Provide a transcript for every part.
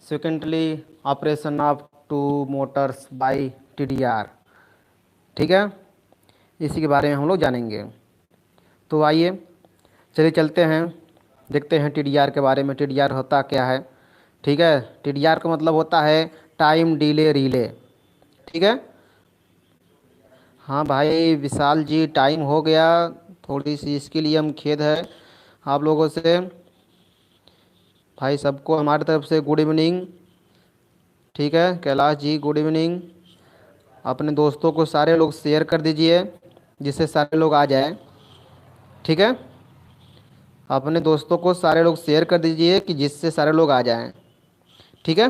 Secondly operation of two motors by TDR. ठीक है, इसी के बारे में हम लोग जानेंगे। तो आइए चलिए चलते हैं, देखते हैं टीडीआर के बारे में। टीडीआर होता क्या है? ठीक है, टीडीआर का मतलब होता है टाइम डिले रिले। ठीक है, हाँ भाई विशाल जी, टाइम हो गया थोड़ी सी, इसके लिए हम खेद है आप लोगों से। भाई सबको हमारी तरफ से गुड इवनिंग। ठीक है, कैलाश जी गुड इवनिंग। अपने दोस्तों को सारे लोग शेयर कर दीजिए जिससे सारे लोग आ जाएं। ठीक है, अपने दोस्तों को सारे लोग शेयर कर दीजिए कि जिससे सारे लोग आ जाएं। ठीक है,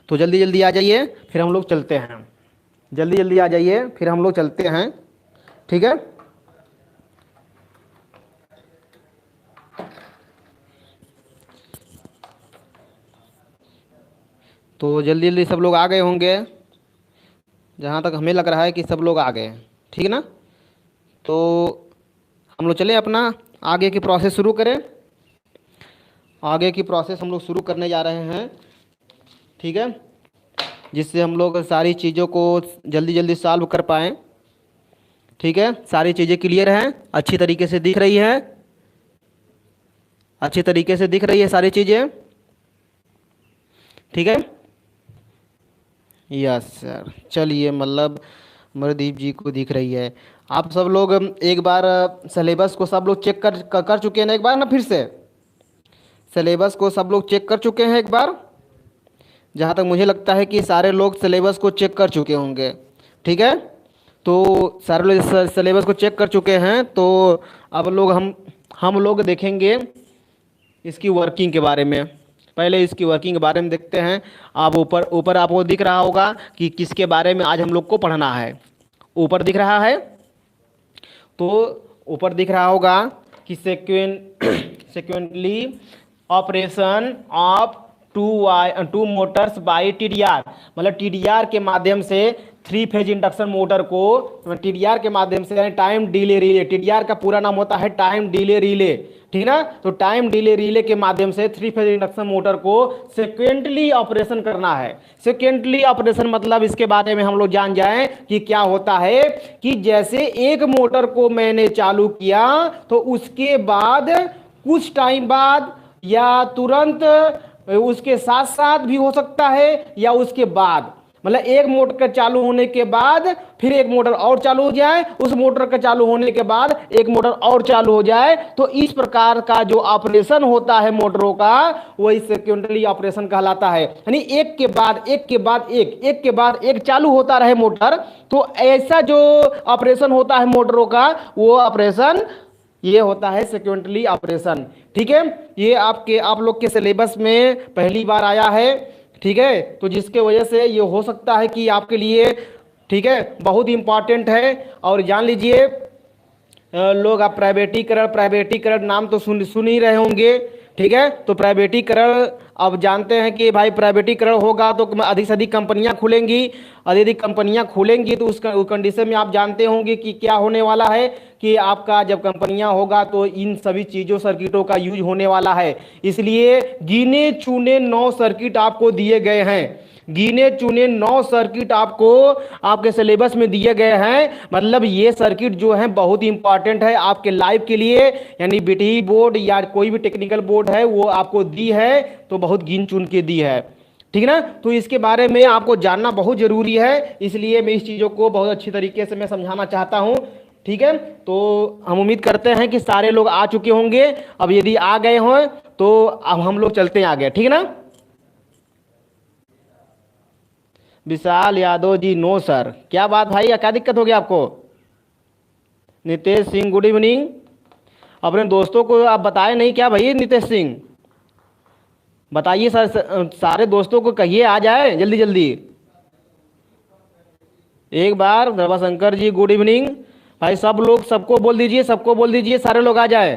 तो जल्दी जल्दी आ जाइए फिर हम लोग चलते हैं। जल्दी जल्दी आ जाइए फिर हम लोग चलते हैं। ठीक है, तो जल्दी जल्दी सब लोग आ गए होंगे, जहाँ तक हमें लग रहा है कि सब लोग आ गए हैं। ठीक है ना, तो हम लोग चले अपना आगे की प्रोसेस शुरू करें। आगे की प्रोसेस हम लोग शुरू करने जा रहे हैं। ठीक है, जिससे हम लोग सारी चीज़ों को जल्दी जल्दी सॉल्व कर पाएँ। ठीक है, सारी चीज़ें क्लियर हैं, अच्छी तरीके से दिख रही है, अच्छी तरीके से दिख रही है सारी चीज़ें। ठीक है, यस सर, चलिए मतलब मरदीप जी को दिख रही है। आप सब लोग एक बार सिलेबस को सब लोग चेक कर चुके हैं ना? एक बार ना फिर से सिलेबस को सब लोग चेक कर चुके हैं एक बार? जहाँ तक मुझे लगता है कि सारे लोग सिलेबस को चेक कर चुके होंगे। ठीक है, तो सारे लोग सिलेबस को चेक कर चुके हैं, तो अब लोग हम लोग देखेंगे इसकी वर्किंग के बारे में। पहले इसकी वर्किंग के बारे में देखते हैं। आप ऊपर ऊपर आपको दिख रहा होगा कि किसके बारे में आज हम लोग को पढ़ना है। ऊपर दिख रहा है, तो ऊपर दिख रहा होगा कि sequentially operation of two motors by TDR. मतलब टीडीआर के माध्यम से थ्री फेज इंडक्शन मोटर को टीडीआर के माध्यम से टाइम डिले रिले। टीडीआर का पूरा नाम होता है टाइम डिले रिले। ठीक ना, तो टाइम डिले रिले के माध्यम से थ्री फेज इंडक्शन मोटर को सेकेंडली ऑपरेशन करना है। सेकेंडली ऑपरेशन मतलब इसके बारे में हम लोग जान जाएं कि क्या होता है कि जैसे एक मोटर को मैंने चालू किया तो उसके बाद कुछ टाइम बाद या तुरंत, उसके साथ साथ भी हो सकता है या उसके बाद, मतलब एक मोटर का चालू होने के बाद फिर एक मोटर और चालू हो जाए, उस मोटर का चालू होने के बाद एक मोटर और चालू हो जाए। तो इस प्रकार का जो ऑपरेशन होता है मोटरों का, वही सेकेंडरी ऑपरेशन कहलाता है। यानी एक के बाद एक के बाद एक के बाद एक चालू होता रहे मोटर, तो ऐसा जो ऑपरेशन होता है मोटरों का, वो ऑपरेशन ये होता है सेकेंडरी ऑपरेशन। ठीक है, ये आप लोग के सिलेबस में पहली बार आया है। ठीक है, तो जिसके वजह से ये हो सकता है कि आपके लिए, ठीक है, बहुत इंपॉर्टेंट है। और जान लीजिए लोग, आप प्राइवेटीकरण नाम तो सुन ही रहे होंगे। ठीक है, तो प्राइवेटीकरण, अब जानते हैं कि भाई प्राइवेटीकरण होगा तो अधिक से अधिक कंपनियां खुलेंगी। अधिक कंपनियां खुलेंगी तो उस कंडीशन में आप जानते होंगे कि क्या होने वाला है कि आपका जब कंपनियां होगा तो इन सभी चीज़ों सर्किटों का यूज होने वाला है। इसलिए गिने चुने 9 सर्किट आपको दिए गए हैं। गिने चुने 9 सर्किट आपको आपके सिलेबस में दिए गए हैं। मतलब ये सर्किट जो है बहुत इंपॉर्टेंट है आपके लाइफ के लिए। यानी बीटीई बोर्ड या कोई भी टेक्निकल बोर्ड है वो आपको दी है तो बहुत गिन चुन के दी है। ठीक ना, तो इसके बारे में आपको जानना बहुत जरूरी है। इसलिए मैं इस चीज़ों को बहुत अच्छी तरीके से मैं समझाना चाहता हूँ। ठीक है, तो हम उम्मीद करते हैं कि सारे लोग आ चुके होंगे। अब यदि आ गए हों तो अब हम लोग चलते हैं आगे। ठीक है ना, विशाल यादव जी, नो सर, क्या बात भाई, क्या दिक्कत हो गया आपको? Nitesh Singh good evening. अपने दोस्तों को आप बताए नहीं क्या भाई? नितेश सिंह बताइए सर, सारे दोस्तों को कहिए आ जाए जल्दी जल्दी। एक बार रवाशंकर जी गुड इवनिंग। भाई सब लोग, सबको बोल दीजिए, सबको बोल दीजिए सारे लोग आ जाए।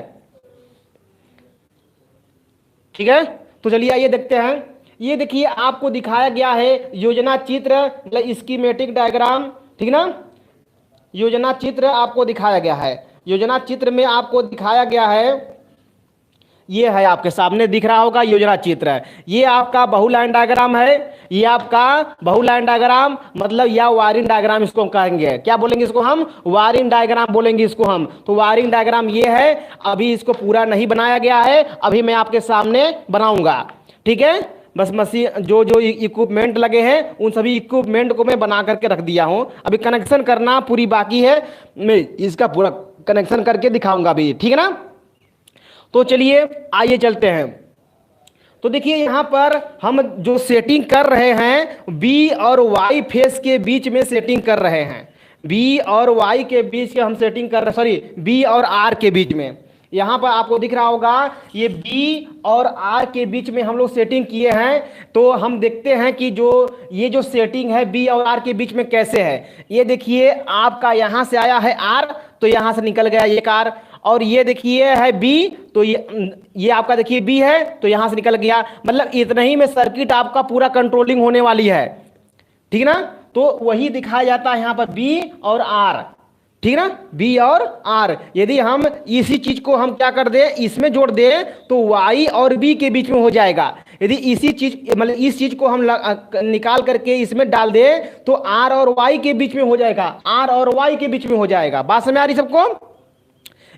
ठीक है, तो चलिए आइए देखते हैं। ये देखिए आपको दिखाया गया है योजना चित्र, मतलब स्कीमेटिक डायग्राम। ठीक ना, योजना चित्र आपको दिखाया गया है। योजना चित्र में आपको दिखाया गया है ये है आपके सामने दिख रहा होगा योजना चित्र है, ये आपका बहुलाइन डायग्राम है, ये आपका बहुलाइन डायग्राम मतलब या वायरिंग डायग्राम इसको कहेंगे, क्या बोलेंगे इसको हम, वायरिंग डायग्राम बोलेंगे इसको हम। तो वायरिंग डायग्राम ये है, अभी इसको पूरा नहीं बनाया गया है, अभी मैं आपके सामने बनाऊंगा, ठीक है। बस मशीन जो जो इक्विपमेंट लगे हैं उन सभी इक्विपमेंट को मैं बना करके रख दिया हूं, अभी कनेक्शन करना पूरी बाकी है, मैं इसका पूरा कनेक्शन करके दिखाऊंगा अभी, ठीक है ना। तो चलिए आइए चलते हैं। तो देखिए यहां पर हम जो सेटिंग कर रहे हैं बी और वाई फेस के बीच में सेटिंग कर रहे हैं, बी और वाई के बीच के हम सेटिंग कर रहे, सॉरी बी और आर के बीच में। यहां पर आपको दिख रहा होगा ये बी और आर के बीच में हम लोग सेटिंग किए हैं। तो हम देखते हैं कि जो ये जो सेटिंग है बी और आर के बीच में कैसे है। ये देखिए आपका यहां से आया है आर, तो यहां से निकल गया एक आर, और ये देखिए है बी, तो ये आपका देखिए बी है तो यहां से निकल गया, मतलब इतना ही में सर्किट आपका पूरा कंट्रोलिंग होने वाली है, ठीक ना। तो वही दिखाया जाता है यहां पर बी और आर, ठीक ना, बी और आर। यदि हम इसी चीज को हम क्या कर दे, इसमें जोड़ दे तो वाई और बी के बीच में हो जाएगा। यदि इसी चीज मतलब इस चीज को हम निकाल करके इसमें डाल दे तो आर और वाई के बीच में हो जाएगा, आर और वाई के बीच में हो जाएगा। बात समझ आ रही सबको,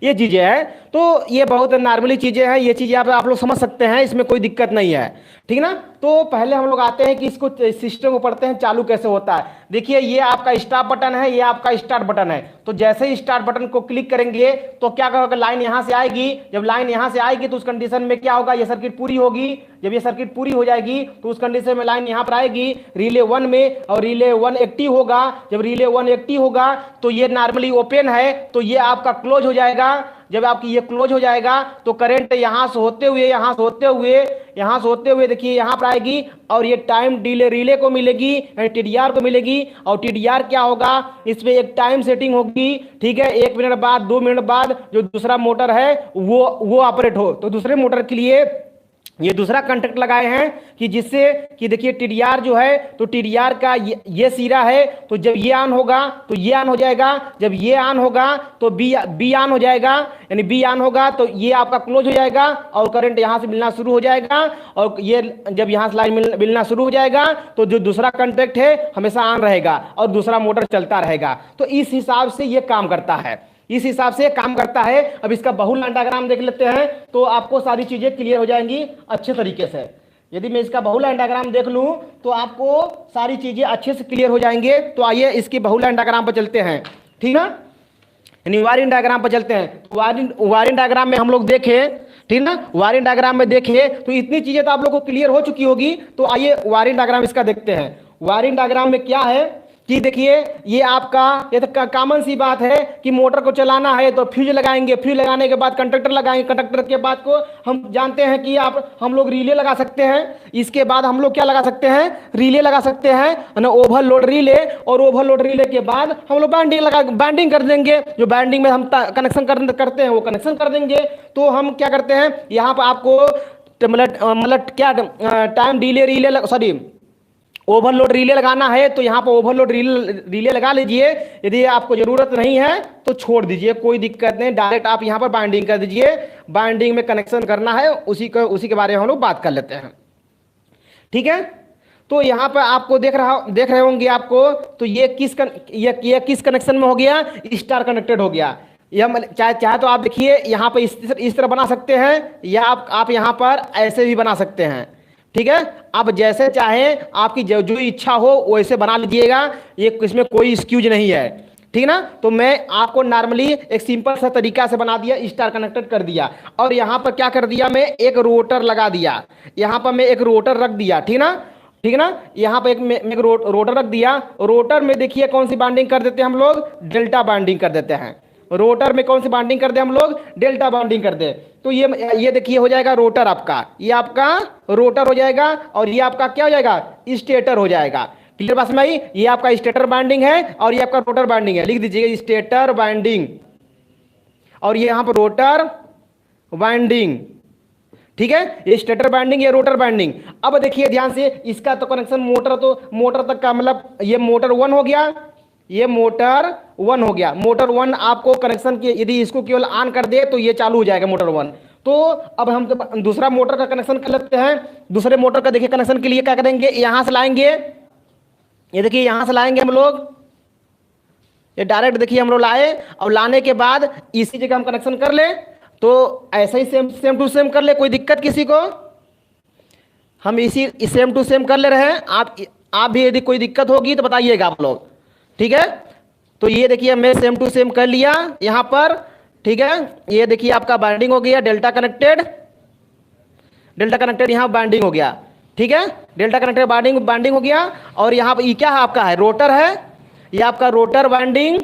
ये चीजें हैं। तो ये बहुत नॉर्मली चीजें हैं, ये चीजें आप लोग समझ सकते हैं, इसमें कोई दिक्कत नहीं है, ठीक ना। तो पहले हम लोग आते हैं कि इसको सिस्टम को पढ़ते हैं चालू कैसे होता है। देखिए ये आपका स्टार्ट बटन है, ये आपका स्टार्ट बटन है। तो जैसे ही स्टार्ट बटन को क्लिक करेंगे तो क्या होगा, लाइन यहां से आएगी। जब लाइन यहां से आएगी तो उस कंडीशन में क्या होगा, ये सर्किट पूरी होगी। जब ये सर्किट पूरी हो जाएगी तो उस कंडीशन में लाइन यहां पर आएगी रिले 1 में, और रिले 1 एक्टिव होगा। जब रिले 1 एक्टिव होगा तो ये नॉर्मली ओपन है, तो ये आपका क्लोज हो जाएगा। जब आपकी ये क्लोज हो जाएगा तो करंट यहां से होते हुए यहां से होते हुए यहां से होते हुए देखिए यहां पर आएगी, और ये टाइम डिले रिले को मिलेगी, टीडीआर को मिलेगी। और टीडीआर क्या होगा, इसमें एक टाइम सेटिंग होगी, ठीक है। 1 मिनट बाद 2 मिनट बाद जो दूसरा मोटर है वो ऑपरेट हो, तो दूसरे मोटर के लिए ये दूसरा कॉन्टेक्ट लगाए हैं कि जिससे कि देखिए टीडीआर जो है, तो टीडीआर का ये सिरा है, तो जब ये ऑन होगा तो ये ऑन हो जाएगा, जब ये ऑन होगा तो बी ऑन हो जाएगा, यानी बी ऑन होगा तो ये आपका क्लोज हो जाएगा और करंट यहां से मिलना शुरू हो जाएगा। और ये जब यहां से लाइन मिलना शुरू हो जाएगा तो जो दूसरा कॉन्टेक्ट है हमेशा ऑन रहेगा और दूसरा मोटर चलता रहेगा। तो इस हिसाब से ये काम करता है, इस हिसाब से काम करता है। अब इसका बहुलाइन डायग्राम देख लेते हैं तो आपको सारी चीजें क्लियर हो जाएंगी अच्छे तरीके से। यदि मैं इसका बहुलाइन डायग्राम देख लूं तो आपको सारी चीजें अच्छे से क्लियर हो जाएंगे। तो आइए इसके बहुलाइन डायग्राम पर चलते हैं, ठीक ना, यानी वायरिंग डायग्राम पर चलते हैं। वायरिंग डायग्राम में हम लोग देखें, ठीक ना, वायरिंग डायग्राम में देखें तो इतनी चीजें तो आप लोग को क्लियर हो चुकी होगी। तो आइए वायरिंग डायग्राम इसका देखते हैं। वायरिंग डायग्राम में क्या है कि देखिए ये आपका, ये तो कॉमन सी बात है कि मोटर को चलाना है तो फ्यूज लगाएंगे, फ्यूज लगाने के बाद कंडक्टर लगाएंगे, कंडक्टर के बाद को हम जानते हैं कि हम लोग रिले लगा सकते हैं। इसके बाद हम लोग क्या लगा सकते हैं, रिले लगा सकते हैं ना, ओवरलोड रिले। और ओवरलोड रिले के बाद हम लोग बैंडिंग कर देंगे, जो बैंडिंग में हम कनेक्शन करते हैं वो कनेक्शन कर देंगे। तो हम क्या करते हैं यहाँ पर आपको मतलब क्या time delay relay, sorry overload relay लगाना है तो यहाँ पर ओवरलोड रिले लगा लीजिए। यदि आपको जरूरत नहीं है तो छोड़ दीजिए, कोई दिक्कत नहीं, डायरेक्ट आप यहाँ पर बाइंडिंग कर दीजिए। बाइंडिंग में कनेक्शन करना है उसी के बारे में हम लोग बात कर लेते हैं, ठीक है। तो यहाँ पर आपको देख रहे होंगे आपको, तो ये किस कनेक्शन में हो गया, स्टार कनेक्टेड हो गया। यह चाहे तो आप देखिए यहाँ पर इस तरह बना सकते हैं, या आप यहाँ पर ऐसे भी बना सकते हैं, ठीक है। आप जैसे चाहें, आपकी जो इच्छा हो वैसे बना लीजिएगा, ये इसमें कोई एक्सक्यूज नहीं है, ठीक ना। तो मैं आपको नॉर्मली एक सिंपल सा तरीका से बना दिया, स्टार कनेक्टेड कर दिया। और यहाँ पर क्या कर दिया, मैं एक रोटर लगा दिया, यहाँ पर मैं एक रोटर रख दिया, ठीक ना, ठीक ना। यहाँ पर एक रोटर रख दिया। रोटर में देखिए कौन सी बाइंडिंग कर देते हैं हम लोग, डेल्टा बाइंडिंग कर देते हैं। रोटर में कौन सी बाइंडिंग कर दे हम लोग, डेल्टा बाइंडिंग कर दे। तो ये देखिए हो जाएगा रोटर आपका, ये आपका रोटर हो जाएगा, और ये आपका क्या हो जाएगा, स्टेटर हो जाएगा। क्लियर बात में आई, ये आपका स्टेटर बाइंडिंग है और ये आपका रोटर बाइंडिंग है। लिख दीजिएगा स्टेटर बाइंडिंग, और ये यहाँ पर रोटर बाइंडिंग, ठीक है। ये स्टेटर बाइंडिंग, ये रोटर बाइंडिंग। अब देखिए ध्यान से, इसका तो कनेक्शन मोटर तक का, मतलब ये मोटर 1 हो गया, ये मोटर 1 हो गया। मोटर 1 आपको कनेक्शन के, यदि इसको केवल ऑन कर दे तो ये चालू हो जाएगा मोटर 1। तो अब हम दूसरा मोटर का कनेक्शन कर लेते हैं। दूसरे मोटर का देखिए कनेक्शन के लिए क्या करेंगे, यहां से लाएंगे, ये देखिए यहां से लाएंगे हम लोग, ये डायरेक्ट देखिए हम लोग लाए, और लाने के बाद इसी जगह हम कनेक्शन कर ले, तो ऐसे ही सेम टू सेम कर ले, कोई दिक्कत किसी को, हम इसी सेम टू सेम कर ले रहे हैं। आप भी यदि कोई दिक्कत होगी तो बताइएगा आप लोग, ठीक है। तो ये देखिए मैं सेम टू सेम कर लिया यहां पर, ठीक है। ये देखिए आपका बाइंडिंग हो गया, डेल्टा कनेक्टेड यहां बाइंडिंग हो गया, ठीक है। डेल्टा कनेक्टेड बाइंडिंग हो गया। और यहां पर ये क्या है आपका, है रोटर है, ये आपका रोटर बाइंडिंग,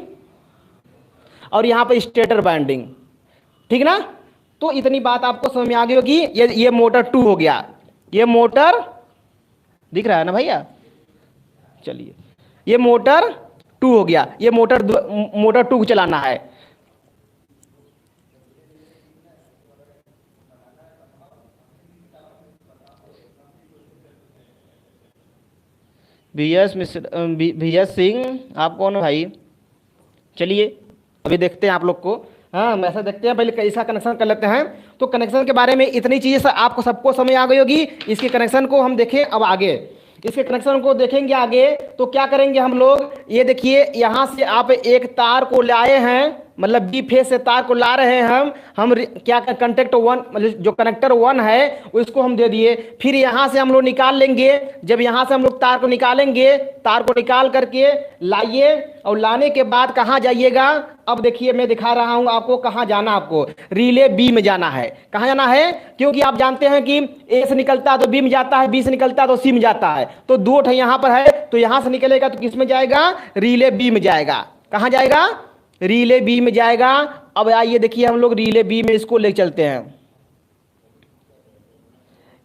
और यहां पर स्टेटर बाइंडिंग, ठीक ना। तो इतनी बात आपको समझ में आ गई होगी। ये मोटर 2 हो गया, ये मोटर दिख रहा है ना भैया, चलिए ये मोटर 2 हो गया, ये मोटर 2 को चलाना है। VS सिंह, आप कौन हो भाई? चलिए अभी देखते हैं आप लोग को, हाँ मैसेज देखते हैं, पहले कैसा कनेक्शन कर लेते हैं। तो कनेक्शन के बारे में इतनी चीज़ें आपको सबको समझ आ गई होगी। इसके कनेक्शन को हम देखें अब आगे, इसके कनेक्शन को देखेंगे आगे। तो क्या करेंगे हम लोग, ये देखिए यहाँ से आप एक तार को लाए हैं, मतलब बी फेज से तार को ला रहे हैं हम क्या कंटेक्ट 1, मतलब जो कनेक्टर 1 है उसको हम दे दिए। फिर यहाँ से हम लोग निकाल लेंगे, जब यहाँ से हम लोग तार को निकालेंगे, तार को निकाल करके लाइए, और लाने के बाद कहाँ जाइएगा, अब देखिए मैं दिखा रहा हूँ आपको कहाँ जाना, आपको रिले बी में जाना है। कहाँ जाना है, क्योंकि आप जानते हैं कि ए से निकलता है तो बी में जाता है, बी से निकलता है तो सी में जाता है, तो 2 यहाँ पर है, तो यहाँ से निकलेगा तो किस में जाएगा, रिले बी में जाएगा। कहाँ जाएगा, रिले बी में जाएगा। अब आइए देखिए हम लोग रिले बी में इसको ले चलते हैं,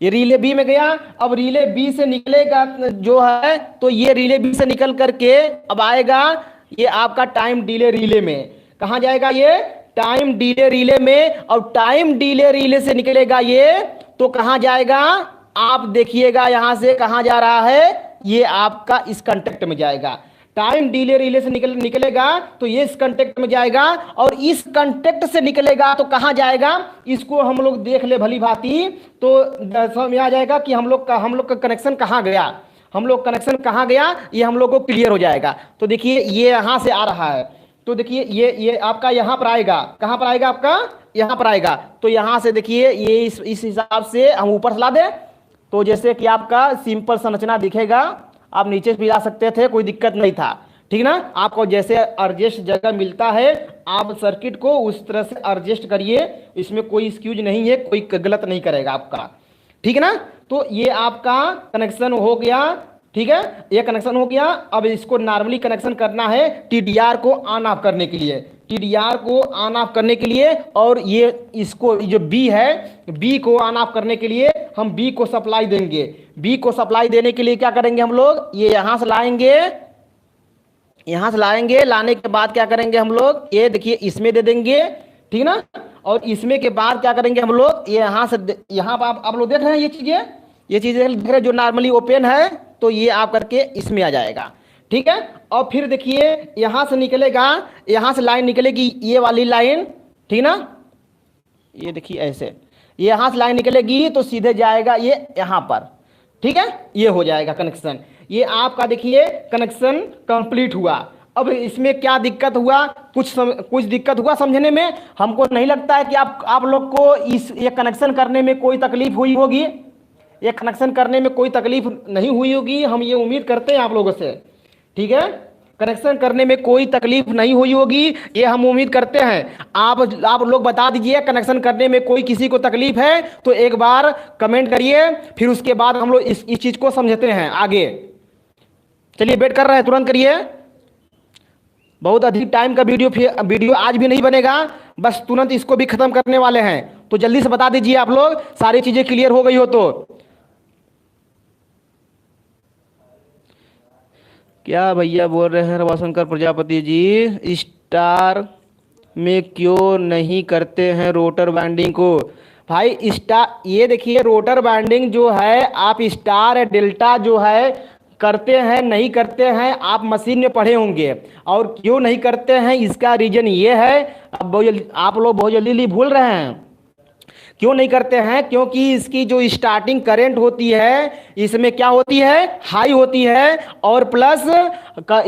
ये रिले बी में गया। अब रिले बी से निकलेगा जो है, तो ये रिले बी से निकल करके अब आएगा ये आपका टाइम डिले रिले में। कहाँ जाएगा, ये टाइम डिले रिले में। और टाइम डिले रिले से निकलेगा ये, तो कहाँ जाएगा, आप देखिएगा यहां से कहाँ जा रहा है, ये आपका इस कंटेक्ट में जाएगा। टाइम डिले रिले से निकलेगा तो ये इस कंटेक्ट में जाएगा, और इस कंटेक्ट से निकलेगा तो कहां जाएगा, इसको हम लोग देख ले भली भांति, तो समझ में आ जाएगा कि हम लोग का कनेक्शन कहां गया, हम लोग कनेक्शन कहां गया, ये हम लोग को क्लियर हो जाएगा। तो देखिए ये यहां से आ रहा है, तो देखिए ये आपका यहां पर आएगा, कहां पर आएगा आपका, यहां पर आएगा। तो यहां से देखिए ये इस हिसाब से हम ऊपर से ला दें, तो जैसे कि आपका सिंपल संरचना दिखेगा, आप नीचे भी ला सकते थे, कोई दिक्कत नहीं था, ठीक ना। आपको जैसे एडजस्ट जगह मिलता है, आप सर्किट को उस तरह से एडजस्ट करिए, इसमें कोई एक्सक्यूज नहीं है, कोई गलत नहीं करेगा आपका, ठीक है ना। तो ये आपका कनेक्शन हो गया, ठीक है, ये कनेक्शन हो गया। अब इसको नॉर्मली कनेक्शन करना है टीडीआर को ऑन ऑफ करने के लिए, टीडीआर को ऑन ऑफ करने के लिए, और ये इसको जो बी है, बी को ऑन ऑफ करने के लिए हम बी को सप्लाई देंगे। बी को सप्लाई देने के लिए क्या करेंगे हम लोग, ये यहां से लाएंगे, यहां से लाएंगे, लाने के बाद क्या करेंगे हम लोग, ये देखिए इसमें दे देंगे, ठीक ना। और इसमें के बाद क्या करेंगे हम लोग, ये यहां से, यहां पर आप लोग देख रहे हैं ये चीजें देख रहे हैं जो नॉर्मली ओपन है, तो ये आप करके इसमें आ जाएगा, ठीक है। और फिर देखिए यहां से निकलेगा, यहां से लाइन निकलेगी ये वाली लाइन, ठीक ना, ये देखिए ऐसे, ये यहां से लाइन निकलेगी तो सीधे जाएगा ये यहां पर, ठीक है, ये हो जाएगा कनेक्शन। ये आपका देखिए कनेक्शन कंप्लीट हुआ। अब इसमें क्या दिक्कत हुआ, कुछ दिक्कत हुआ समझने में, हमको नहीं लगता है कि आप लोग को ये कनेक्शन करने में कोई तकलीफ हुई होगी, ये कनेक्शन करने में कोई तकलीफ नहीं हुई होगी, हम ये उम्मीद करते हैं आप लोगों से, ठीक है। कनेक्शन करने में कोई तकलीफ नहीं हुई होगी, ये हम उम्मीद करते हैं। आप लोग बता दीजिए कनेक्शन करने में कोई किसी को तकलीफ है तो एक बार कमेंट करिए, फिर उसके बाद हम लोग इस चीज को समझते हैं आगे। चलिए वेट कर रहे हैं, तुरंत करिए, बहुत अधिक टाइम का वीडियो आज भी नहीं बनेगा, बस तुरंत इसको भी खत्म करने वाले हैं, तो जल्दी से बता दीजिए आप लोग, सारी चीजें क्लियर हो गई हो तो। क्या भैया बोल रहे हैं रवाशंकर प्रजापति जी, स्टार में क्यों नहीं करते हैं रोटर बाइंडिंग को? भाई स्टार, ये देखिए रोटर बाइंडिंग जो है आप स्टार या डेल्टा जो है करते हैं नहीं करते हैं, आप मशीन में पढ़े होंगे, और क्यों नहीं करते हैं इसका रीजन ये है, अब आप लोग बहुत जल्दी भूल रहे हैं क्यों नहीं करते हैं? क्योंकि इसकी जो स्टार्टिंग करंट होती है इसमें क्या होती है, हाई होती है, और प्लस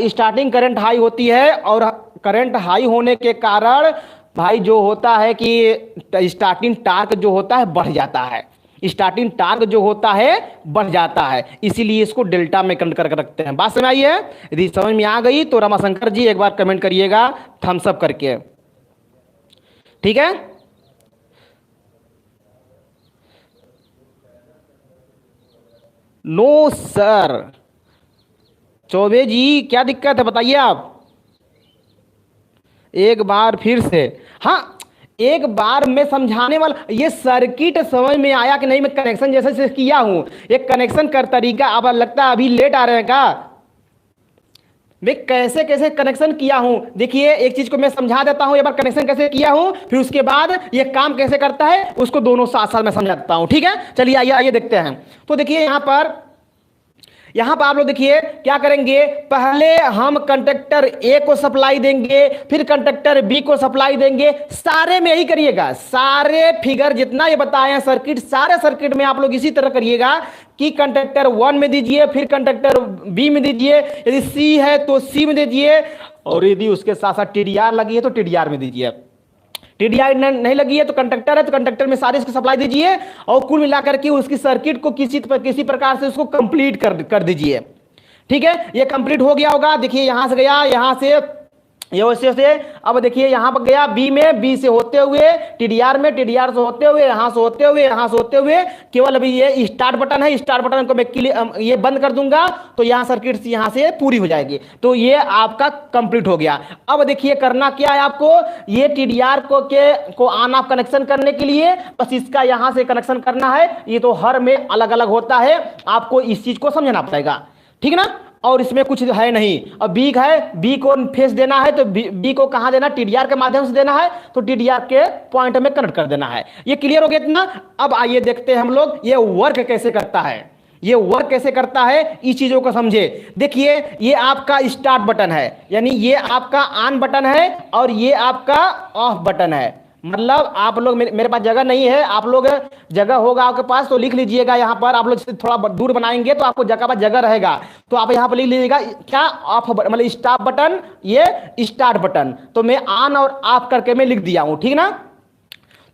स्टार्टिंग करंट हाई होती है, और करंट हाई होने के कारण भाई जो होता है कि स्टार्टिंग टार्क जो होता है बढ़ जाता है, स्टार्टिंग टार्क जो होता है बढ़ जाता है, इसीलिए इसको डेल्टा में कन्वर्ट करके रखते हैं। बात समझ आई है? यदि समझ में आ गई तो रमाशंकर जी एक बार कमेंट करिएगा थम्स अप करके, ठीक है। नो सर, चौबे जी क्या दिक्कत है बताइए आप एक बार फिर से। हाँ, एक बार मैं समझाने वाला, ये सर्किट समझ में आया कि नहीं? मैं कनेक्शन जैसे से किया हूं, एक कनेक्शन कर तरीका अब लगता है अभी लेट आ रहे हैं का? मैं कैसे कैसे कनेक्शन किया हूं, देखिए एक चीज को मैं समझा देता हूं, एक बार कनेक्शन कैसे किया हूं, फिर उसके बाद ये काम कैसे करता है उसको दोनों साथ साथ मैं समझा देता हूं, ठीक है। चलिए आइए आइए देखते हैं। तो देखिए यहां पर आप लोग देखिए क्या करेंगे, पहले हम कंडक्टर ए को सप्लाई देंगे, फिर कंडक्टर बी को सप्लाई देंगे, सारे में यही करिएगा, सारे फिगर जितना ये बताए हैं सर्किट, सारे सर्किट में आप लोग इसी तरह करिएगा कि कंडक्टर 1 में दीजिए, फिर कंडक्टर बी में दीजिए, यदि सी है तो सी में दीजिए, और यदि उसके साथ साथ टीडीआर लगी है तो टीडीआर में दीजिए। टीडीआई नहीं लगी है तो कंडक्टर है तो कंडक्टर में सारे इसको सप्लाई दीजिए, और कुल मिलाकर के उसकी सर्किट को किसी प्रकार से उसको कंप्लीट कर दीजिए, ठीक है। ये कंप्लीट हो गया होगा, देखिए यहां से गया, यहां से ये वैसे से, अब देखिए यहां पर गया बी में, बी से होते हुए टीडीआर में, टीडीआर से होते हुए यहां से होते हुए यहां से होते हुए, केवल अभी ये स्टार्ट बटन है, स्टार्ट बटन को मैं ये बंद कर दूंगा तो यहां सर्किट यहां से पूरी हो जाएगी। तो ये आपका कंप्लीट हो गया। अब देखिए करना क्या है आपको, ये टीडीआर को ऑन ऑफ कनेक्शन करने के लिए बस इसका यहां से कनेक्शन करना है, ये तो हर में अलग अलग होता है, आपको इस चीज को समझना पड़ेगा, ठीक ना। और इसमें कुछ है नहीं, अब बी है, बी को फेस देना है तो बी को कहां देना, टीडीआर के माध्यम से देना है, तो टीडीआर के पॉइंट में कनेक्ट कर देना है। ये क्लियर हो गया इतना? अब आइए देखते हैं हम लोग ये वर्क कैसे करता है, ये वर्क कैसे करता है, इस चीजों को समझे। देखिए ये आपका स्टार्ट बटन है, यानी ये आपका ऑन बटन है, और ये आपका ऑफ बटन है। मतलब आप लोग, मेरे पास जगह नहीं है, आप लोग जगह होगा आपके पास तो लिख लीजिएगा, यहाँ पर आप लोग थोड़ा दूर बनाएंगे तो आपको जगह पर जगह रहेगा, तो आप यहाँ पर लिख लीजिएगा क्या, ऑफ मतलब स्टॉप बटन, ये स्टार्ट बटन, तो मैं ऑन और ऑफ करके मैं लिख दिया हूं, ठीक ना।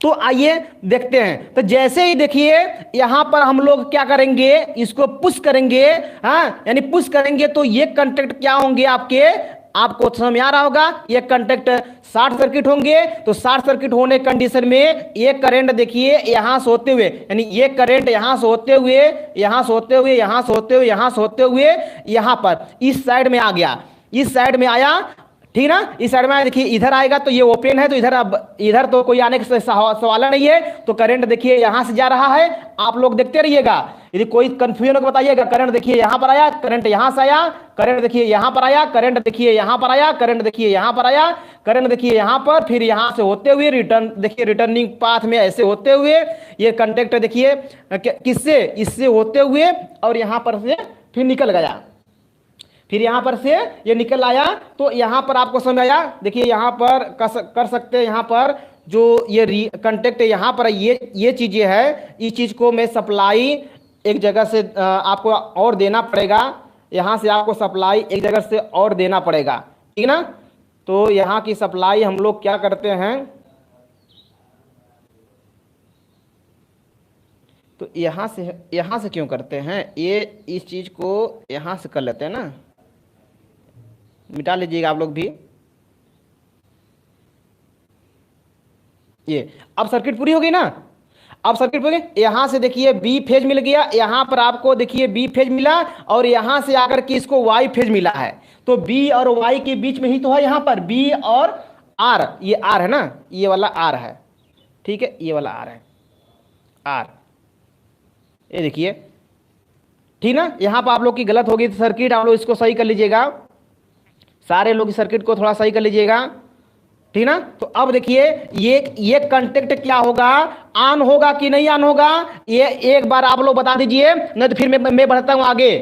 तो आइए देखते हैं। तो जैसे ही देखिए यहां पर हम लोग क्या करेंगे, इसको पुश करेंगे, हाँ यानी पुश करेंगे तो ये कंडक्ट क्या होंगे आपको समझ में आ रहा होगा, ये कंडक्ट शॉर्ट सर्किट होंगे। तो शॉर्ट सर्किट होने कंडीशन में ये करंट देखिए यहां से होते हुए, यानी ये करंट यहां से होते हुए यहां से होते हुए यहां से होते हुए यहां से होते हुए यहां पर इस साइड में आ गया, इस साइड में आया, ठीक ना। इस साइड में देखिए इधर आएगा तो ये ओपन है, तो इधर अब इधर तो कोई आने का सवाल नहीं है, तो करंट देखिए यहां से जा रहा है, आप लोग देखते रहिएगा, यदि कोई कंफ्यूजन हो बताइएगा। करंट देखिए यहां पर आया, करंट यहां से आया, करंट देखिए यहां पर आया, करंट देखिए यहां पर आया, करंट देखिए यहां पर आया, करंट देखिए यहां पर, फिर यहां से होते हुए रिटर्न देखिए, रिटर्निंग पाथ में ऐसे होते हुए ये कंडक्टर देखिए किससे, इससे होते हुए और यहां पर से फिर निकल गया, फिर यहां पर से ये निकल आया। तो यहां पर आपको समझ आया, देखिए यहां पर कर सकते हैं, यहां पर जो ये कंटेक्ट यहां पर ये चीजें है, इस चीज को मैं सप्लाई एक जगह से आपको और देना पड़ेगा, यहां से आपको सप्लाई एक जगह से और देना पड़ेगा, ठीक ना। तो यहां की सप्लाई हम लोग क्या करते हैं, तो यहां से क्यों करते हैं, ये इस चीज को यहां से कर लेते हैं ना, मिटा लीजिएगा आप लोग भी। ये अब सर्किट पूरी हो गई ना, अब सर्किट पूरी, यहां से देखिए बी फेज मिल गया, यहां पर आपको देखिए बी फेज मिला, और यहां से आकर के इसको वाई फेज मिला है, तो बी और वाई के बीच में ही तो है यहां पर बी और आर, ये आर है ना, ये वाला आर है, ठीक है, ये वाला आर है, आर, ये देखिए, ठीक ना। यहां पर आप लोग की गलत होगी सर्किट, आप लोग इसको सही कर लीजिएगा, सारे लोग सर्किट को थोड़ा सही कर लीजिएगा, ठीक ना। तो अब देखिए ये कंटेक्ट क्या होगा, ऑन होगा कि नहीं ऑन होगा, ये एक बार आप लोग बता दीजिए, नहीं तो फिर मैं बढ़ता हूं आगे,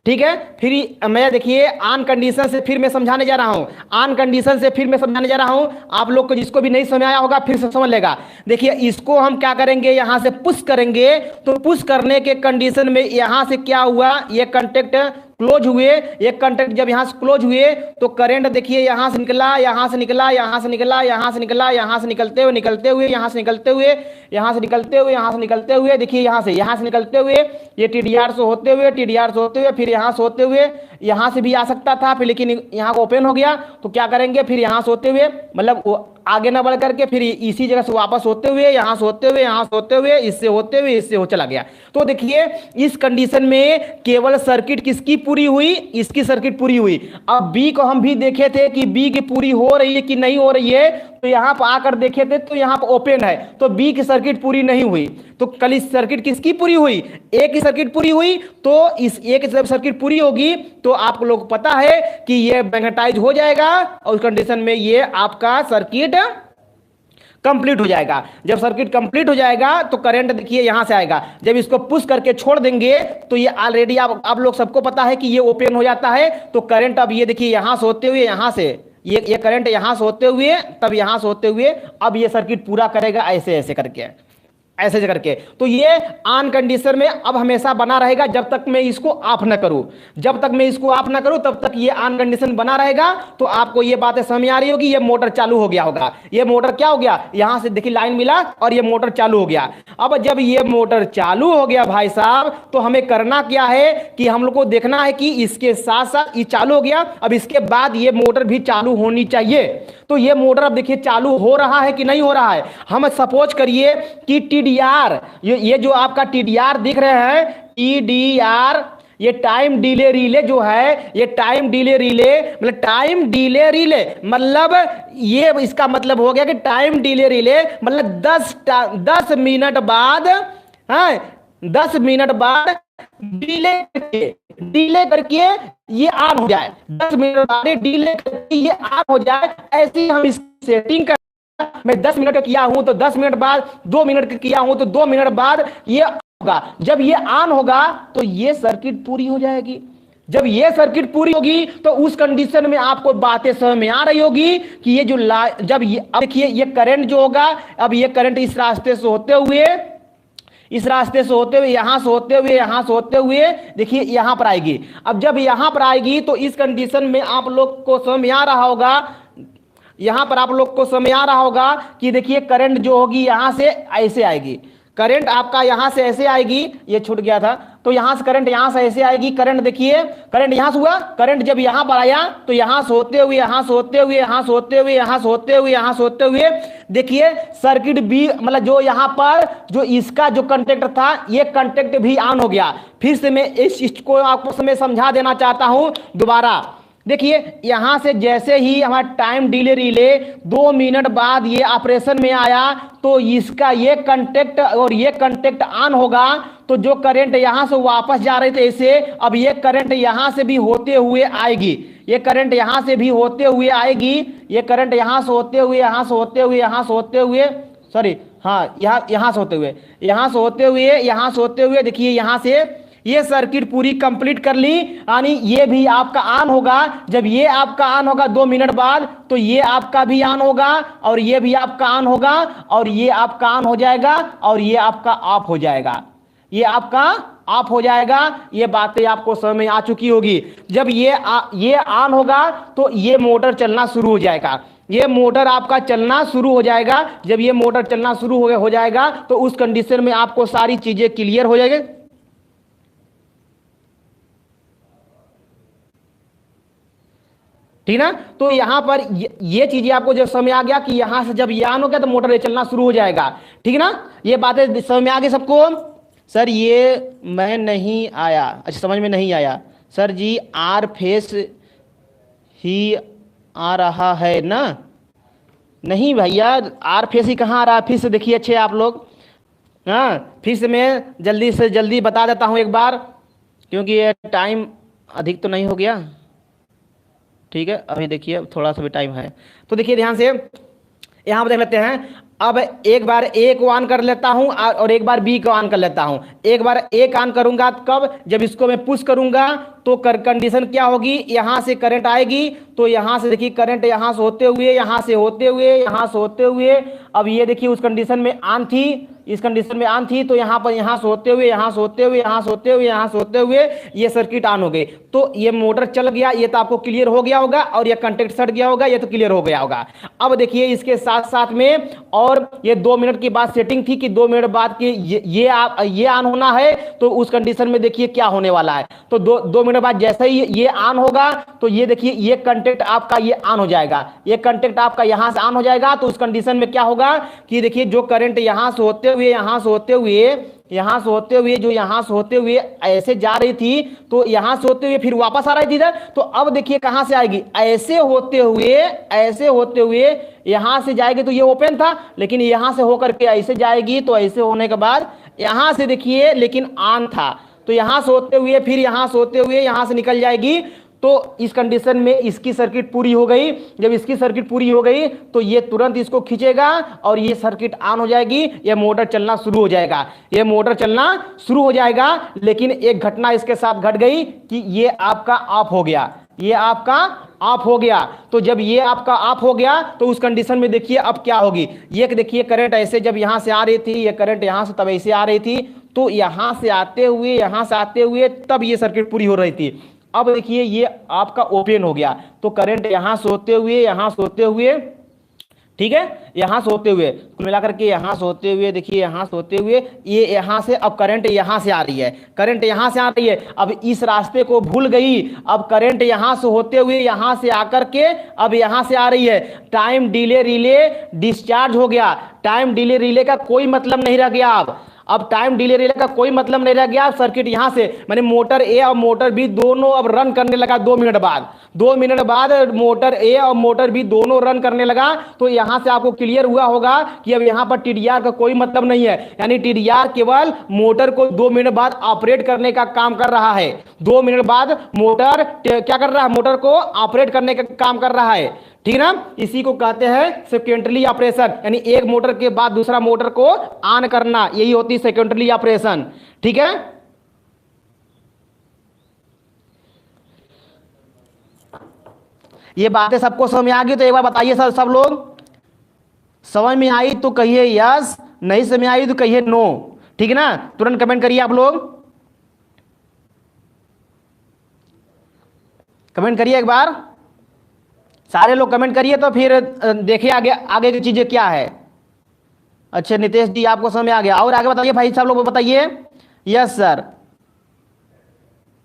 ठीक। ठीक है। फिर मैं देखिए ऑन कंडीशन से फिर मैं समझाने जा रहा हूं, ऑन कंडीशन से फिर मैं समझाने जा रहा हूं। आप लोग को जिसको भी नहीं समझ आया होगा फिर से समझ लेगा। देखिए इसको हम क्या करेंगे, यहां से पुश करेंगे, तो पुश करने के कंडीशन में यहां से क्या हुआ, ये कंटेक्ट क्लोज हुए। ये कंटेक्ट जब यहां से क्लोज हुए तो करंट देखिए यहां से निकला, यहां से निकला, यहां से निकला, यहां से निकला, यहां से निकलते हुए यहां से निकलते हुए, यहां से निकलते हुए, यहां से निकलते हुए, देखिए यहां से निकलते हुए, ये टीडीआर से होते हुए, टीडीआर से होते हुए, फिर यहां से होते हुए, यहां से भी आ सकता था फिर, लेकिन यहां को ओपन हो गया तो क्या करेंगे, फिर यहां से होते हुए, मतलब आगे ना बढ़ करके फिर इसी जगह से वापस होते हुए, यहां से होते हुए, यहां से होते हुए, इससे होते हुए, इससे हो चला गया। तो देखिए इस कंडीशन में केवल सर्किट किसकी पूरी हुई, इसकी सर्किट पूरी हुई। अब बी को हम भी देखे थे कि बी की पूरी हो रही है कि नहीं हो रही है, तो यहां पर आकर देखे थे तो यहां पर ओपन है, तो बी की सर्किट पूरी नहीं हुई। तो कल इस सर्किट किसकी पूरी हुई, ए की सर्किट पूरी हुई। तो इस ए की जब सर्किट पूरी होगी तो आप लोग को पता है कि ये मैग्नेटाइज हो जाएगा और उस कंडीशन में ये आपका सर्किट कंप्लीट हो जाएगा। जब सर्किट कंप्लीट हो जाएगा तो करंट देखिए यहां से आएगा, जब इसको पुश करके छोड़ देंगे तो ये ऑलरेडी आप लोग सबको पता है कि ये ओपन हो जाता है। तो करंट अब ये देखिए यहां से होते हुए, यहां से ये करंट यहां से होते हुए, तब यहां से होते हुए, अब ये सर्किट पूरा करेगा ऐसे ऐसे करके, ऐसे करके। तो ये ऑन कंडीशन में अब हमेशा बना रहेगा जब तक मैं इसको ऑफ ना करूं, जब तक मैं इसको ऑफ ना करूं तब तक ये ऑन कंडीशन बना रहेगा। तो आपको ये बातें समझ आ रही होगी, ये मोटर चालू हो गया होगा, ये मोटर क्या हो गया, यहां से देखिए लाइन मिला और ये मोटर चालू हो गया। अब जब ये मोटर चालू हो गया भाई साहब, तो हमें करना क्या है कि हम लोग को देखना है कि इसके साथ साथ ये चालू हो गया, अब इसके बाद ये मोटर भी चालू होनी चाहिए। तो ये मोटर अब देखिए चालू हो रहा है कि नहीं हो रहा है। हम सपोज करिए कि टीडीआर, ये जो आपका टीडीआर दिख रहे हैं, टीडीआर, ये टाइम डिले रिले जो है, ये टाइम डिले रिले मतलब टाइम डिले रिले मतलब ये इसका मतलब हो गया कि टाइम डिले रिले मतलब 10 मिनट बाद, हाँ 10 मिनट बाद डिले करके ये ऑन हो जाए, 10 मिनट बाद डिले करके ये ऑन हो जाए। ऐसी हम इस सेटिंग कर, मैं 10 मिनट का किया हूं तो 10 मिनट बाद, 2 मिनट का किया हूं तो 2 मिनट बाद ये होगा। जब ये ऑन होगा तो ये सर्किट पूरी हो जाएगी। जब ये सर्किट पूरी होगी तो उस कंडीशन में आपको बातें समझ में आ रही होगी कि ये जो जब ये देखिए ये करंट जो होगा, अब ये करंट इस रास्ते से होते हुए, इस रास्ते से होते हुए, यहां से होते हुए, यहां से होते हुए, देखिए यहां पर आएगी। अब जब यहां पर आएगी तो इस कंडीशन में आप लोग को समझ में आ रहा होगा, यहां पर आप लोग को समझ आ रहा होगा कि देखिए करंट जो होगी यहां से ऐसे आएगी, करंट आपका यहां से ऐसे आएगी, ये छूट गया था, तो यहां से करंट यहां से ऐसे आएगी। करंट देखिए, करंट यहां से हुआ, करंट जब यहां पर आया तो यहां से होते हुए, यहां से होते हुए, यहां से होते हुए, यहां से होते हुए, यहां से होते हुए, देखिए सर्किट भी मतलब जो यहां पर जो इसका जो कंटेक्ट था, ये कंटेक्ट भी ऑन हो गया। फिर से मैं इस चीज को आपको मैं समझा देना चाहता हूं दोबारा। देखिए यहां से जैसे ही हमारा टाइम डिले रिले 2 मिनट बाद ये ऑपरेशन में आया तो इसका ये कंटेक्ट और ये कंटेक्ट ऑन होगा। तो जो करंट यहां से वापस जा रहे थे ऐसे, अब ये करंट यहां से भी होते हुए आएगी, ये करंट यहां से भी होते हुए आएगी, ये करंट यहां से होते हुए, यहां से होते हुए, यहां से होते हुए, सॉरी हाँ यहां से होते हुए, यहां से होते हुए, यहां से होते हुए, देखिए यहां से ये सर्किट पूरी कंप्लीट कर ली, यानी ये भी आपका ऑन होगा। जब ये आपका ऑन होगा 2 मिनट बाद तो ये आपका भी ऑन होगा और ये भी आपका ऑन होगा और ये आपका ऑन हो जाएगा और ये आपका ऑफ हो जाएगा, ये आपका ऑफ हो जाएगा। ये बातें आपको समझ में आ चुकी होगी। जब ये ऑन होगा तो ये मोटर चलना शुरू हो जाएगा, ये मोटर आपका चलना शुरू हो जाएगा। जब ये मोटर चलना शुरू हो जाएगा तो उस कंडीशन में आपको सारी चीजें क्लियर हो जाएगी। ठीक ना। तो यहां पर ये चीजें आपको जब समझ आ गया कि यहां से जब ये ऑन हो गया तो मोटर चलना शुरू हो जाएगा। ठीक ना, ये बातें समझ में आ गई सबको। सर ये मैं नहीं आया, अच्छा समझ में नहीं आया सर जी, आर फेस ही आ रहा है ना। नहीं भैया आर फेस ही कहाँ आ रहा है, फिर से देखिए अच्छे आप लोग। हाँ फिर से मैं जल्दी से जल्दी बता देता हूँ एक बार, क्योंकि ये टाइम अधिक तो नहीं हो गया। ठीक है अभी देखिए थोड़ा सा भी टाइम है, तो देखिए ध्यान से यहाँ पर देख लेते हैं। अब एक बार ए को ऑन कर लेता हूं और एक बार बी को ऑन कर लेता हूं। एक बार ए ऑन करूंगा कब, जब इसको मैं पुश करूंगा तो कंडीशन क्या होगी, यहां से करंट आएगी, तो यहां से देखिए करंट यहां से होते हुए, यहां से होते हुए, यहां से होते हुए, अब ये देखिए उस कंडीशन में ऑन थी, इस कंडीशन में ऑन थी, तो यहां पर यहां से होते हुए, यहां से होते हुए, यहां से होते हुए, यहां से होते हुए ये सर्किट ऑन हो गई। तो ये मोटर चल गया, ये तो आपको क्लियर हो गया होगा, और ये कंटेक्ट सट गया होगा, ये तो क्लियर हो गया होगा। अब देखिए इसके साथ साथ में, और ये 2 मिनट की बाद सेटिंग थी कि 2 मिनट बाद की ये ऑन होना है, तो उस कंडीशन में देखिए क्या होने वाला है। तो 2 मिनट बाद जैसे ही ये ऑन होगा, तो ये देखिए ये कंटेक्ट आपका ये ऑन हो जाएगा, ये कंटेक्ट आपका यहां से ऑन हो जाएगा। तो उस कंडीशन में क्या होगा कि देखिए जो करंट यहां से होते हुए, यहां से होते हुए, यहां से होते हुए, जो यहां से होते हुए ऐसे जा रही थी, तो यहां से होते हुए फिर वापस आ रही थी इधर, तो अब देखिए कहां से आएगी, ऐसे होते हुए, ऐसे होते हुए यहां से जाएगी। तो ये ओपन था, लेकिन यहां से होकर के ऐसे जाएगी, तो ऐसे होने के बाद यहां से देखिए लेकिन ऑन था, तो यहां से होते हुए, फिर यहां से होते हुए यहां से निकल जाएगी। तो इस कंडीशन में इसकी सर्किट पूरी हो गई। जब इसकी सर्किट पूरी हो गई, तो ये तुरंत इसको खींचेगा और ये सर्किट ऑन हो जाएगी, ये मोटर चलना शुरू हो जाएगा, ये मोटर चलना शुरू हो जाएगा। लेकिन एक घटना इसके साथ घट गई कि ये आपका ऑफ हो गया, ये आपका ऑफ हो गया। तो जब ये आपका ऑफ हो गया, तो उस कंडीशन में देखिए अब क्या होगी, ये देखिए करंट ऐसे जब यहां से आ रही थी, ये करंट यहां से तब ऐसे आ रही थी, तो यहां से आते हुए, यहां से आते हुए तब ये सर्किट पूरी हो रही थी। अब देखिए ये आपका ओपन हो गया, तो करंट यहां से होते हुए, यहां से होते हुए, ठीक है, यहां से होते हुए, कुल मिलाकर के यहां से होते हुए, देखिए यहां से होते हुए, ये यहां से, अब करंट यहां से आ रही है, करंट यहां से आ रही है। अब इस रास्ते को भूल गई, अब करंट यहां से होते हुए यहां से आकर के अब यहां से आ रही है। टाइम डिले रिले डिस्चार्ज हो गया, टाइम डिले रिले का कोई मतलब नहीं रह गया। अब टाइम डिले रिले का कोई मतलब नहीं रह गया। सर्किट यहां से मैंने मोटर ए और मोटर बी दोनों अब रन करने लगा 2 मिनट बाद, 2 मिनट बाद मोटर ए और मोटर बी दोनों रन करने लगा। तो यहां से आपको क्लियर हुआ होगा कि अब यहां पर टीडीआर का कोई मतलब नहीं है, यानी टीडीआर केवल मोटर को 2 मिनट बाद ऑपरेट करने का काम कर रहा है। 2 मिनट बाद मोटर क्या कर रहा है, मोटर को ऑपरेट करने का काम कर रहा है, ठीक ना। इसी को कहते हैं सेकेंडरी ऑपरेशन, यानी एक मोटर के बाद दूसरा मोटर को ऑन करना, यही होती है सेकेंडरी ऑपरेशन, ठीक है। ये बातें सबको समझ में आ गई? तो एक बार बताइए सर, सब लोग समझ में आई तो कहिए यस, नहीं समझ में आई तो कहिए नो, ठीक है ना। तुरंत कमेंट करिए, आप लोग कमेंट करिए एक बार, सारे लोग कमेंट करिए, तो फिर देखिए आगे आगे की चीजें क्या है। अच्छा नितेश जी आपको समझ में आ गया, और आगे बताइए भाई सब लोग बताइए। यस सर,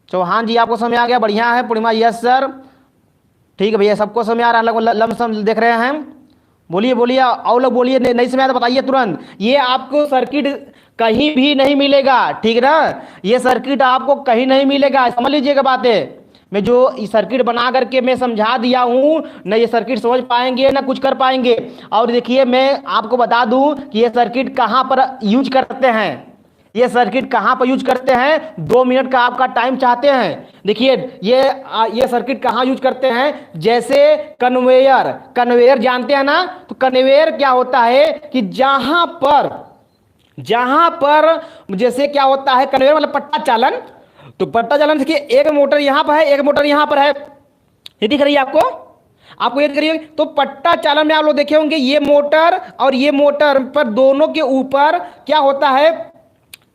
चौहान जी आपको समझ में आ गया, बढ़िया है। पूर्णिमा यस सर, ठीक है भैया, सबको समझ में आ रहा है, लमसम देख रहे हैं। बोलिए बोलिए, और लोग बोलिए, नहीं समझ आया तो बताइए तुरंत। ये आपको सर्किट कहीं भी नहीं मिलेगा, ठीक ना, ये सर्किट आपको कहीं नहीं मिलेगा, समझ लीजिएगा बातें। मैं जो सर्किट बना करके मैं समझा दिया हूं, ना ये सर्किट समझ पाएंगे ना कुछ कर पाएंगे। और देखिए मैं आपको बता दूं कि ये सर्किट कहां पर यूज करते हैं, ये सर्किट कहां पर यूज करते हैं। 2 मिनट का आपका टाइम चाहते हैं, देखिए ये सर्किट कहां यूज करते हैं। जैसे कन्वेयर, कन्वेयर जानते हैं ना, तो कन्वेयर क्या होता है कि जहां पर जैसे क्या होता है, कन्वेयर मतलब पट्टा चालन। तो पट्टा चालन देखिए, एक मोटर यहां पर है, एक मोटर यहां पर है, ये दिख रही है आपको ये दिख रही है। तो पट्टा चालन में आप लोग देखे होंगे, ये मोटर और ये मोटर पर दोनों के ऊपर क्या होता है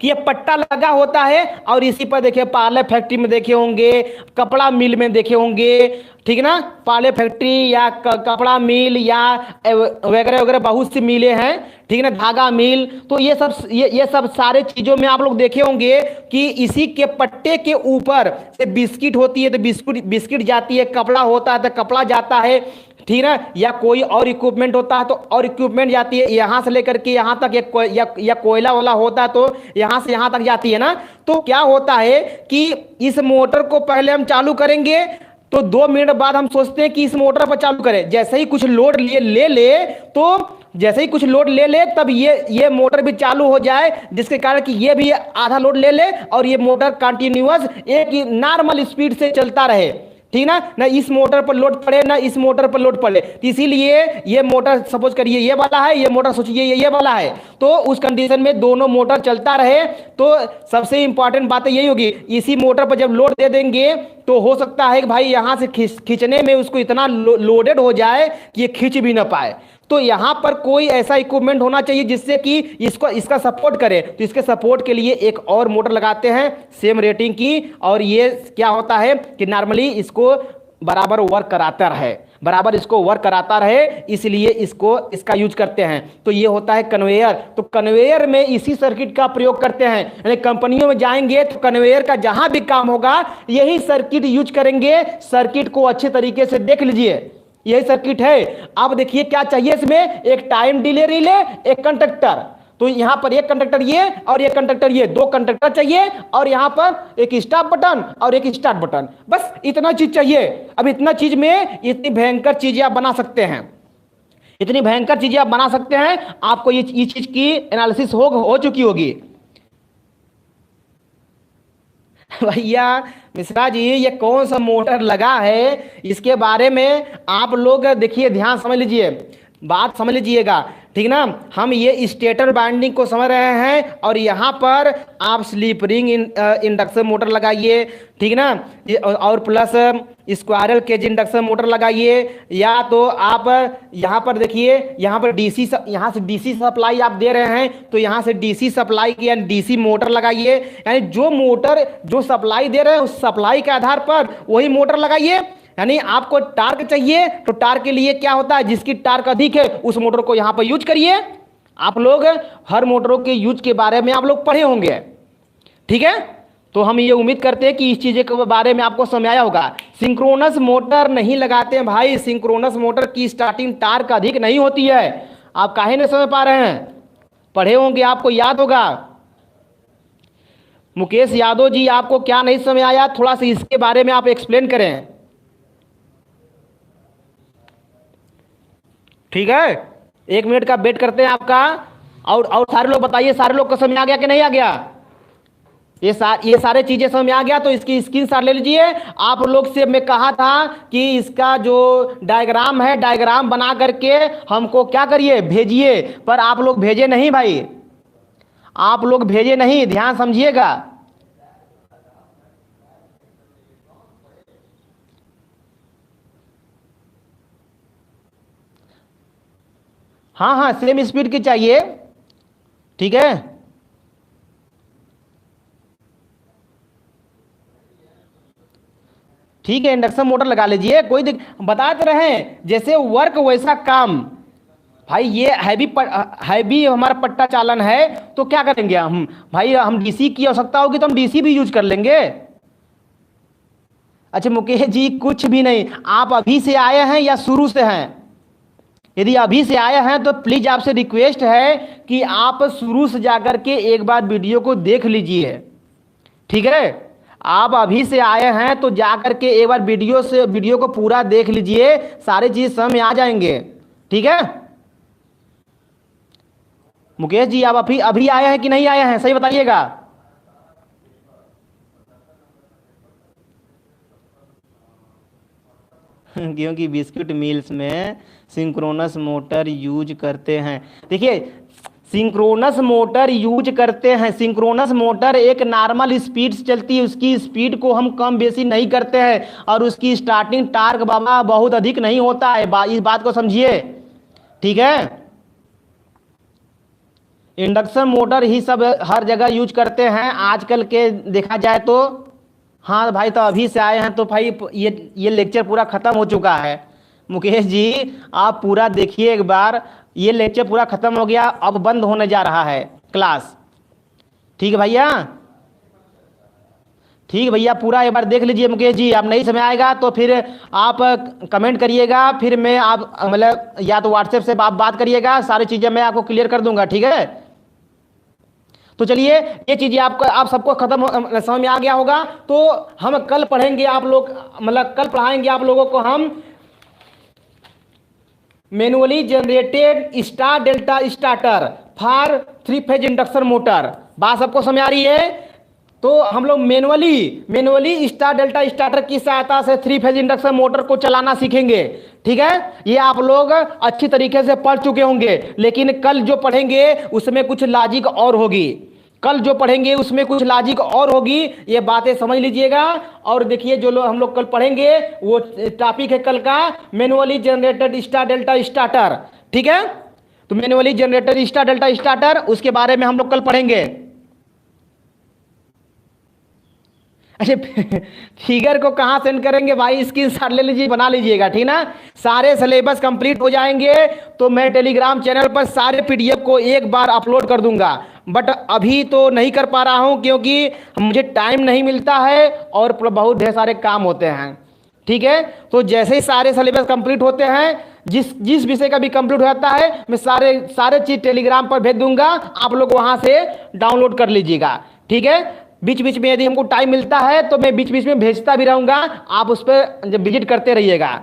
कि ये पट्टा लगा होता है। और इसी पर देखिए पार्ले फैक्ट्री में देखे होंगे, कपड़ा मिल में देखे होंगे, ठीक है ना, पार्ले फैक्ट्री या कपड़ा मिल या वगैरह वगैरह बहुत सी मिलें हैं, ठीक है ना, धागा मिल। तो ये सब सारे चीजों में आप लोग देखे होंगे कि इसी के पट्टे के ऊपर से बिस्किट होती है तो बिस्किट जाती है, कपड़ा होता है तो कपड़ा जाता है, ठीक है, या कोई और इक्विपमेंट होता है तो और इक्विपमेंट जाती है, यहां से लेकर के यहां तक, या कोयला वाला होता है तो यहां से यहां तक जाती है ना। तो क्या होता है कि इस मोटर को पहले हम चालू करेंगे, तो 2 मिनट बाद हम सोचते हैं कि इस मोटर पर चालू करें। जैसे ही कुछ लोड ले ले तब ये मोटर भी चालू हो जाए, जिसके कारण कि ये भी आधा लोड ले ले और ये मोटर कंटिन्यूअस एक नॉर्मल स्पीड से चलता रहे, ठीक ना, ना इस मोटर पर लोड पड़े ना इस मोटर पर लोड पड़े। तो इसीलिए ये मोटर सपोज करिए ये वाला है, ये मोटर सोचिए ये वाला है, तो उस कंडीशन में दोनों मोटर चलता रहे तो सबसे इंपॉर्टेंट बात यही होगी, इसी मोटर पर जब लोड दे देंगे तो हो सकता है कि भाई यहां से खींचने में उसको इतना लोडेड हो जाए कि ये खींच भी ना पाए। तो यहां पर कोई ऐसा इक्विपमेंट होना चाहिए जिससे कि इसका सपोर्ट करे। तो इसके सपोर्ट के लिए एक और मोटर लगाते हैं सेम रेटिंग की, और ये क्या होता है कि नॉर्मली इसको बराबर वर्क कराता रहे, बराबर इसको वर्क कराता रहे, इसलिए इसका यूज करते हैं। तो ये होता है कन्वेयर। तो कन्वेयर में इसी सर्किट का प्रयोग करते हैं, यानी कंपनियों में जाएंगे तो कन्वेयर का जहां भी काम होगा यही सर्किट यूज करेंगे। सर्किट को अच्छे तरीके से देख लीजिए, यही सर्किट है। अब देखिए क्या चाहिए इसमें, एक टाइम डिले रिले, एक कंडक्टर। तो यहां पर एक कंडक्टर ये और एक कंडक्टर ये, दो कंडक्टर चाहिए, और यहां पर एक स्टॉप बटन और एक स्टार्ट बटन, बस इतना चीज चाहिए। अब इतना चीज में इतनी भयंकर चीजें आप बना सकते हैं, इतनी भयंकर चीजें आप बना सकते हैं। आपको ये चीज की एनालिसिस हो चुकी होगी। भैया मिश्रा जी ये कौन सा मोटर लगा है, इसके बारे में आप लोग देखिए, ध्यान समझ लीजिए, बात समझ लीजिएगा, ठीक ना। हम ये स्टेटर बाइंडिंग को समझ रहे हैं, और यहाँ पर आप स्लिप रिंग इंडक्शन मोटर लगाइए, ठीक ना, और plus squirrel cage induction motor लगाइए, या तो आप यहाँ पर देखिए, यहाँ पर डीसी, यहाँ से डीसी सप्लाई आप दे रहे हैं तो यहाँ से डीसी सप्लाई की यानी डीसी मोटर लगाइए, यानी जो मोटर जो सप्लाई दे रहे हैं उस सप्लाई के आधार पर वही मोटर लगाइए। यानी आपको टार्क चाहिए तो टार्क के लिए क्या होता है, जिसकी टार्क अधिक है उस मोटर को यहां पर यूज करिए। आप लोग हर मोटरों के यूज के बारे में आप लोग पढ़े होंगे, ठीक है। तो हम ये उम्मीद करते हैं कि इस चीज के बारे में आपको समझ आया होगा। सिंक्रोनस मोटर नहीं लगाते हैं भाई, सिंक्रोनस मोटर की स्टार्टिंग टार्क अधिक नहीं होती है। आप काहे नहीं समझ पा रहे हैं, पढ़े होंगे, आपको याद होगा। मुकेश यादव जी आपको क्या नहीं समझ आया, थोड़ा सा इसके बारे में आप एक्सप्लेन करें, ठीक है। 1 मिनट का वेट करते हैं आपका। और सारे लोग बताइए, सारे लोग को समझ आ गया कि नहीं आ गया, ये सारे चीजें समझ आ गया तो इसकी स्क्रीनशॉट ले लीजिए। आप लोग से मैं कहा था कि इसका जो डायग्राम है, डायग्राम बना करके हमको क्या करिए, भेजिए, पर आप लोग भेजे नहीं भाई, आप लोग भेजे नहीं, ध्यान समझिएगा। हाँ हाँ सेम स्पीड की चाहिए, ठीक है। ठीक है इंडक्शन मोटर लगा लीजिए, कोई बताते रहे जैसे वर्क वैसा काम। भाई ये हैवी हमारा पट्टा चालन है तो क्या करेंगे हम, भाई हम डीसी की आवश्यकता होगी तो हम डीसी भी यूज कर लेंगे। अच्छा मुकेश जी कुछ भी नहीं, आप अभी से आए हैं या शुरू से हैं? यदि अभी से आए हैं तो प्लीज आपसे रिक्वेस्ट है कि आप शुरू से जाकर के एक बार वीडियो को देख लीजिए, ठीक है। आप अभी से आए हैं तो जाकर के एक बार वीडियो को पूरा देख लीजिए, सारी चीज समझ आ जाएंगे, ठीक है। मुकेश जी आप अभी आए हैं कि नहीं आए हैं, सही बताइएगा। क्योंकि बिस्कुट मिल्स में सिंक्रोनस मोटर यूज करते हैं। देखिए सिंक्रोनस मोटर यूज करते हैं, सिंक्रोनस मोटर एक नॉर्मल स्पीड से चलती है, उसकी स्पीड को हम कम बेसी नहीं करते हैं, और उसकी स्टार्टिंग टार्क बाबा बहुत अधिक नहीं होता है, इस बात को समझिए, ठीक है। इंडक्शन मोटर ही सब हर जगह यूज करते हैं आजकल के देखा जाए तो। हाँ भाई तो अभी से आए हैं तो भाई ये लेक्चर पूरा खत्म हो चुका है। मुकेश जी आप पूरा देखिए एक बार, ये लेक्चर पूरा खत्म हो गया, अब बंद होने जा रहा है क्लास, ठीक है भैया, ठीक है भैया पूरा एक बार देख लीजिए। मुकेश जी आप नहीं समझ आएगा तो फिर आप कमेंट करिएगा, फिर मैं आप मतलब या तो व्हाट्सएप से आप बात करिएगा, सारी चीज़ें मैं आपको क्लियर कर दूंगा, ठीक है। तो चलिए ये चीजें आप सबको खत्म समझ में आ गया होगा। तो हम कल पढ़ेंगे, आप लोग मतलब कल पढ़ाएंगे आप लोगों को हम manually generated star delta starter for 3 phase induction motor. बात सबको समझ आ रही है? तो हम लोग मैनुअली स्टार डेल्टा स्टार्टर की सहायता से 3 फेज इंडक्शन मोटर को चलाना सीखेंगे। ठीक है, ये आप लोग अच्छी तरीके से पढ़ चुके होंगे, लेकिन कल जो पढ़ेंगे उसमें कुछ लॉजिक और होगी। कल जो पढ़ेंगे उसमें कुछ लॉजिक और होगी, ये बातें समझ लीजिएगा। और देखिए जो लोग हम लोग कल पढ़ेंगे वो टॉपिक है कल का manually generated star delta starter. ठीक है, तो manually generated star delta starter, उसके बारे में हम लोग कल पढ़ेंगे। अच्छा, फिगर को कहाँ सेंड करेंगे भाई? स्क्रीनशॉट ले लीजिए, बना लीजिएगा, ठीक ना। सारे सिलेबस कंप्लीट हो जाएंगे तो मैं टेलीग्राम चैनल पर सारे पीडीएफ को एक बार अपलोड कर दूंगा, बट अभी तो नहीं कर पा रहा हूं क्योंकि मुझे टाइम नहीं मिलता है और बहुत ढेर सारे काम होते हैं। ठीक है, तो जैसे ही सारे सिलेबस कंप्लीट होते हैं, जिस जिस विषय का भी कंप्लीट हो जाता है, मैं सारे सारे चीज टेलीग्राम पर भेज दूंगा, आप लोग वहां से डाउनलोड कर लीजिएगा। ठीक है, बीच बीच में यदि हमको टाइम मिलता है तो मैं बीच बीच में भेजता भी रहूंगा, आप उस पर जब विजिट करते रहिएगा।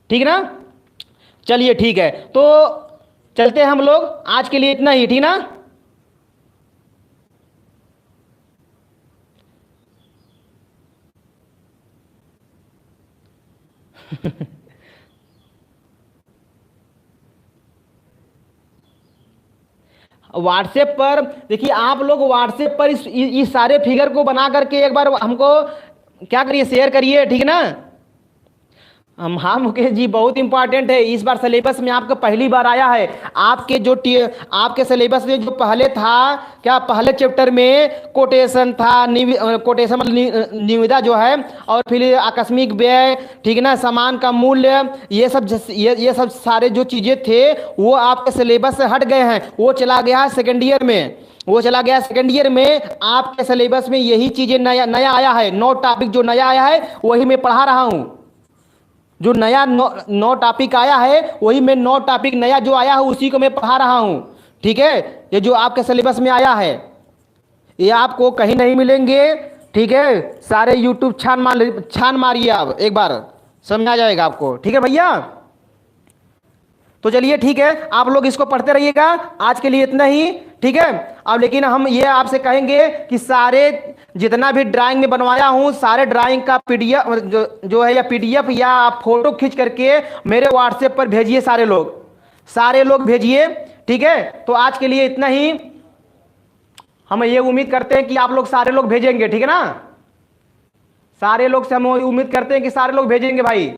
ठीक ना, चलिए ठीक है, तो चलते हैं हम लोग, आज के लिए इतना ही, ठीक ना। व्हाट्सएप पर देखिए, आप लोग व्हाट्सएप पर इस सारे फिगर को बना करके एक बार हमको क्या करिए, शेयर करिए, ठीक ना। हम, हाँ मुकेश जी, बहुत इंपॉर्टेंट है। इस बार सिलेबस में आपका पहली बार आया है। आपके जो आपके सिलेबस में जो पहले था, क्या पहले चैप्टर में कोटेशन था, कोटेशन मतलब निविदा जो है, और फिर आकस्मिक व्यय, ठीक ना, सामान का मूल्य, ये सब सारे जो चीज़ें थे वो आपके सिलेबस से हट गए हैं। वो चला गया है सेकेंड ईयर में, वो चला गया सेकेंड ईयर में। आपके सिलेबस में यही चीज़ें नया नया आया है। 9 टॉपिक जो नया आया है वही मैं पढ़ा रहा हूँ। जो नया 9 टॉपिक आया है वही मैं 9 टॉपिक नया जो आया है उसी को मैं पढ़ा रहा हूँ। ठीक है, ये जो आपके सिलेबस में आया है ये आपको कहीं नहीं मिलेंगे। ठीक है, सारे यूट्यूब छान मारिए, आप एक बार समझ आ जाएगा आपको। ठीक है भैया, तो चलिए ठीक है, आप लोग इसको पढ़ते रहिएगा। आज के लिए इतना ही, ठीक है। अब लेकिन हम ये आपसे कहेंगे कि सारे जितना भी ड्राइंग में बनवाया हूं, सारे ड्राइंग का पीडीएफ जो है, या पीडीएफ या आप फोटो खींच करके मेरे व्हाट्सएप पर भेजिए, सारे लोग भेजिए। ठीक है, तो आज के लिए इतना ही। हम ये उम्मीद करते हैं कि आप लोग सारे लोग भेजेंगे, ठीक है ना। सारे लोग से हम उम्मीद करते हैं कि सारे लोग भेजेंगे भाई।